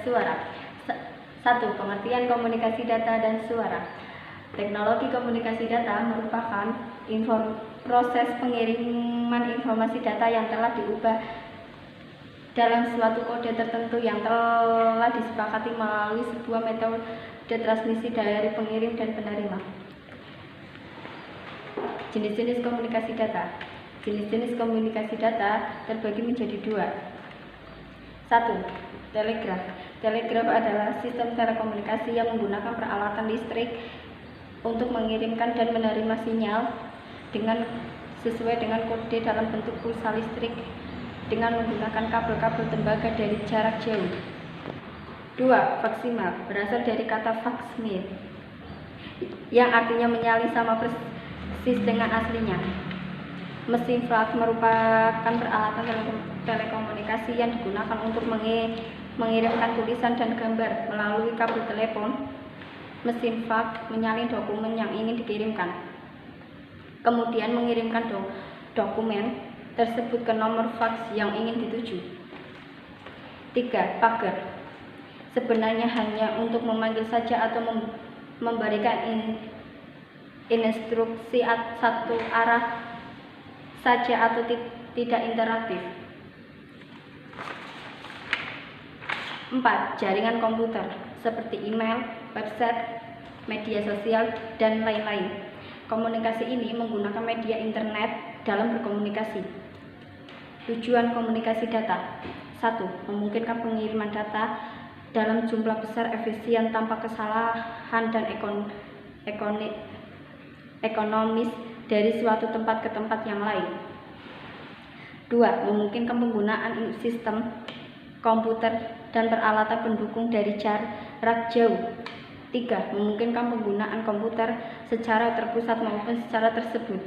suara. 1. Pengertian komunikasi data dan suara. Teknologi komunikasi data merupakan proses pengiriman informasi data yang telah diubah dalam suatu kode tertentu yang telah disepakati melalui sebuah metode transmisi dari pengirim dan penerima. Jenis-jenis komunikasi data. Jenis-jenis komunikasi data terbagi menjadi 2. 1. Telegraf. Telegraf adalah sistem telekomunikasi yang menggunakan peralatan listrik untuk mengirimkan dan menerima sinyal sesuai dengan kode dalam bentuk pulsa listrik dengan menggunakan kabel-kabel tembaga dari jarak jauh. 2. Faksimal. Berasal dari kata faksmil yang artinya menyalin sama persis dengan aslinya. Mesin fax merupakan peralatan telekomunikasi yang digunakan untuk mengirimkan tulisan dan gambar melalui kabel telepon. Mesin fax menyalin dokumen yang ingin dikirimkan, kemudian mengirimkan dokumen tersebut ke nomor fax yang ingin dituju. 3. Pager. Sebenarnya hanya untuk memanggil saja atau memberikan instruksi satu arah saja atau tidak interaktif. 4. Jaringan komputer seperti email, website, media sosial, dan lain-lain. Komunikasi ini menggunakan media internet dalam berkomunikasi. Tujuan komunikasi data. 1. Memungkinkan pengiriman data dalam jumlah besar, efisien, tanpa kesalahan, dan ekonomis dari suatu tempat ke tempat yang lain. 2. Memungkinkan penggunaan sistem komputer dan peralatan pendukung dari jarak jauh. 3. Memungkinkan penggunaan komputer secara terpusat maupun secara tersebut,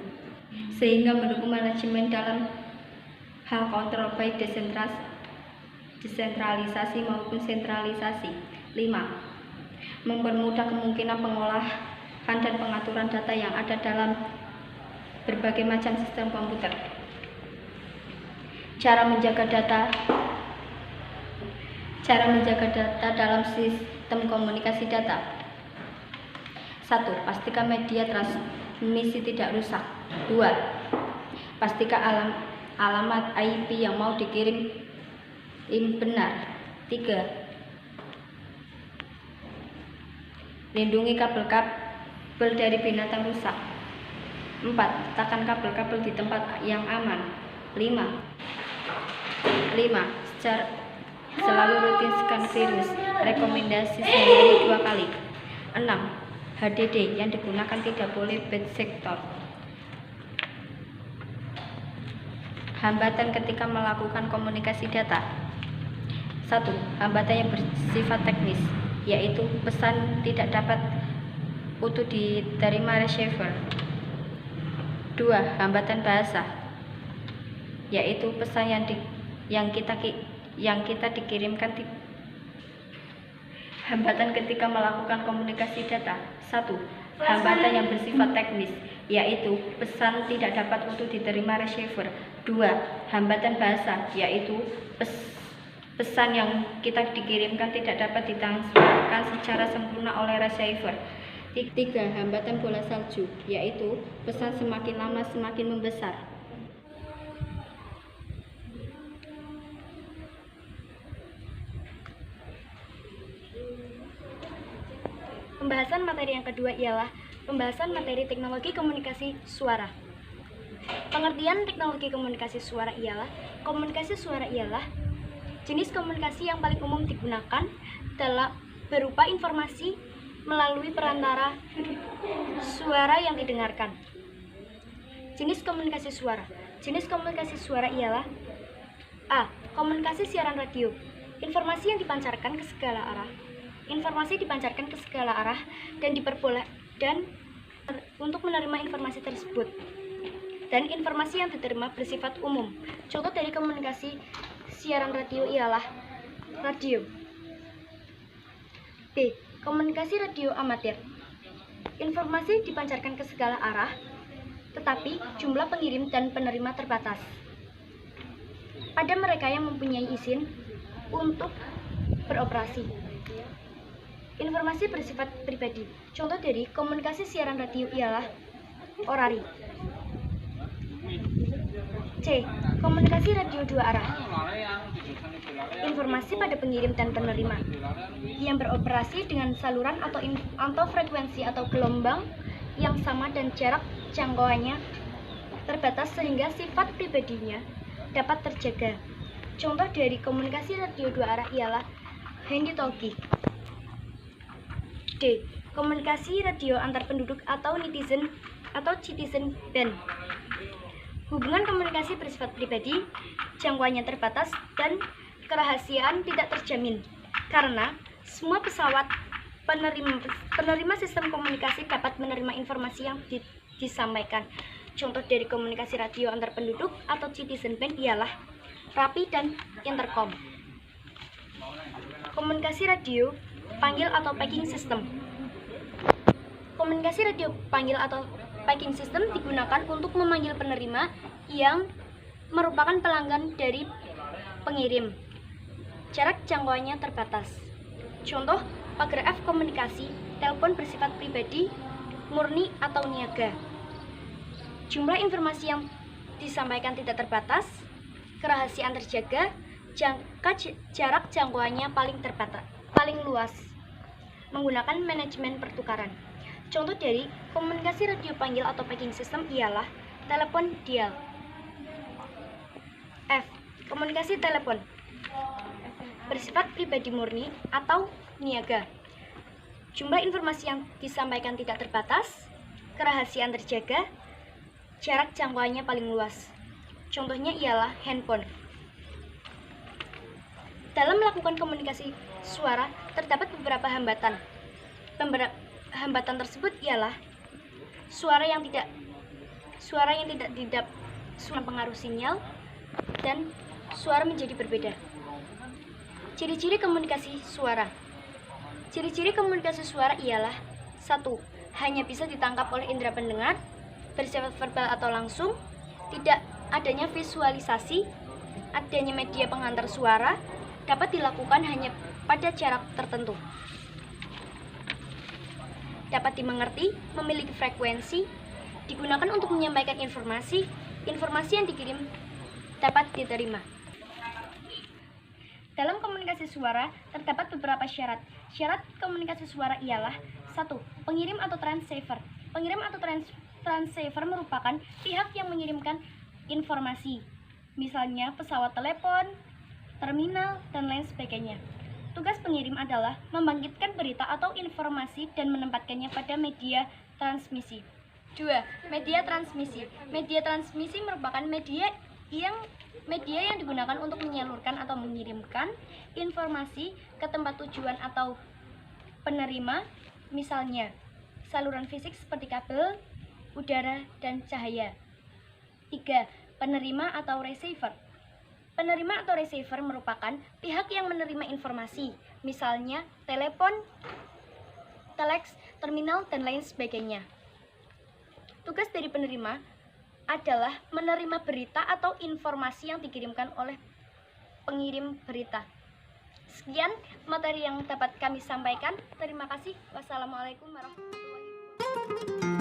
sehingga mendukung manajemen dalam hal kontrol baik desentralisasi maupun sentralisasi. 5. Mempermudah kemungkinan pengolahan dan pengaturan data yang ada dalam berbagai macam sistem komputer. Cara menjaga data dalam sistem komunikasi data. 1. Pastikan media transmisi tidak rusak. 2. Pastikan alamat IP yang mau dikirim benar. 3. Lindungi kabel-kabel dari binatang rusak. 4. Letakkan kabel-kabel di tempat yang aman. 5. Selalu rutin scan virus. Rekomendasi sehari 2 kali. 6. HDD yang digunakan tidak boleh bad sector. Hambatan ketika melakukan komunikasi data. 1. Hambatan yang bersifat teknis, yaitu pesan tidak dapat utuh diterima receiver. 2. Hambatan bahasa, yaitu pesan yang kita dikirimkan. Hambatan ketika melakukan komunikasi data. 1. Hambatan yang bersifat teknis, yaitu pesan tidak dapat utuh diterima receiver. 2. Hambatan bahasa, yaitu pesan yang kita dikirimkan tidak dapat ditransferkan secara sempurna oleh receiver. 3. Hambatan bola salju, yaitu pesan semakin lama semakin membesar. Pembahasan materi yang kedua ialah pembahasan materi teknologi komunikasi suara. Pengertian teknologi komunikasi suara ialah komunikasi suara ialah jenis komunikasi yang paling umum digunakan dalam berupa informasi melalui perantara suara yang didengarkan. Jenis komunikasi suara. Jenis komunikasi suara ialah A. Komunikasi siaran radio. Informasi yang dipancarkan ke segala arah. Informasi dipancarkan ke segala arah dan diperbolehkan untuk menerima informasi tersebut. Dan informasi yang diterima bersifat umum. Contoh dari komunikasi siaran radio ialah radio. B. Komunikasi radio amatir. Informasi dipancarkan ke segala arah, tetapi jumlah pengirim dan penerima terbatas. Pada mereka yang mempunyai izin untuk beroperasi. Informasi bersifat pribadi. Contoh dari komunikasi siaran radio ialah orari. C. Komunikasi radio dua arah. Informasi pada pengirim dan penerima yang beroperasi dengan saluran atau frekuensi atau gelombang yang sama dan jarak jangkauannya terbatas sehingga sifat pribadinya dapat terjaga. Contoh dari komunikasi radio dua arah ialah handy-talkie. D. Komunikasi radio antar penduduk atau citizen band. Hubungan komunikasi bersifat pribadi, jangkauannya terbatas, dan kerahasiaan tidak terjamin karena semua pesawat penerima sistem komunikasi dapat menerima informasi yang disampaikan. Contoh dari komunikasi radio antar penduduk atau citizen band ialah RAPI dan intercom. Komunikasi radio panggil atau paging system. Komunikasi radio panggil atau paging system digunakan untuk memanggil penerima yang merupakan pelanggan dari pengirim. Jarak jangkauannya terbatas. Contoh paragraf komunikasi telepon bersifat pribadi, murni atau niaga. Jumlah informasi yang disampaikan tidak terbatas, kerahasiaan terjaga, jarak jangkauannya paling luas. Menggunakan manajemen pertukaran. Contoh dari komunikasi radio panggil atau paging system ialah telepon dial. F. Komunikasi telepon bersifat pribadi murni atau niaga. Jumlah informasi yang disampaikan tidak terbatas, kerahasiaan terjaga, jarak jangkauannya paling luas. Contohnya ialah handphone. Dalam melakukan komunikasi suara terdapat beberapa hambatan. Hambatan tersebut ialah suara yang tidak pengaruh sinyal dan suara menjadi berbeda. Ciri-ciri komunikasi suara. Ciri-ciri komunikasi suara ialah 1. Hanya bisa ditangkap oleh indera pendengar, bersifat verbal atau langsung, tidak adanya visualisasi, adanya media pengantar suara, dapat dilakukan hanya pada jarak tertentu. Dapat dimengerti, memiliki frekuensi, digunakan untuk menyampaikan informasi yang dikirim dapat diterima. Dalam komunikasi suara terdapat beberapa syarat. Syarat komunikasi suara ialah 1. Pengirim atau transceiver. Pengirim atau transceiver merupakan pihak yang mengirimkan informasi, misalnya pesawat telepon, terminal, dan lain sebagainya. Tugas pengirim adalah membangkitkan berita atau informasi dan menempatkannya pada media transmisi. 2. Media transmisi. Media transmisi merupakan media yang digunakan untuk menyalurkan atau mengirimkan informasi ke tempat tujuan atau penerima, misalnya saluran fisik seperti kabel, udara, dan cahaya. 3. Penerima atau receiver. Penerima atau receiver merupakan pihak yang menerima informasi, misalnya telepon, telex, terminal, dan lain sebagainya. Tugas dari penerima adalah menerima berita atau informasi yang dikirimkan oleh pengirim berita. Sekian materi yang dapat kami sampaikan. Terima kasih. Wassalamualaikum warahmatullahi wabarakatuh.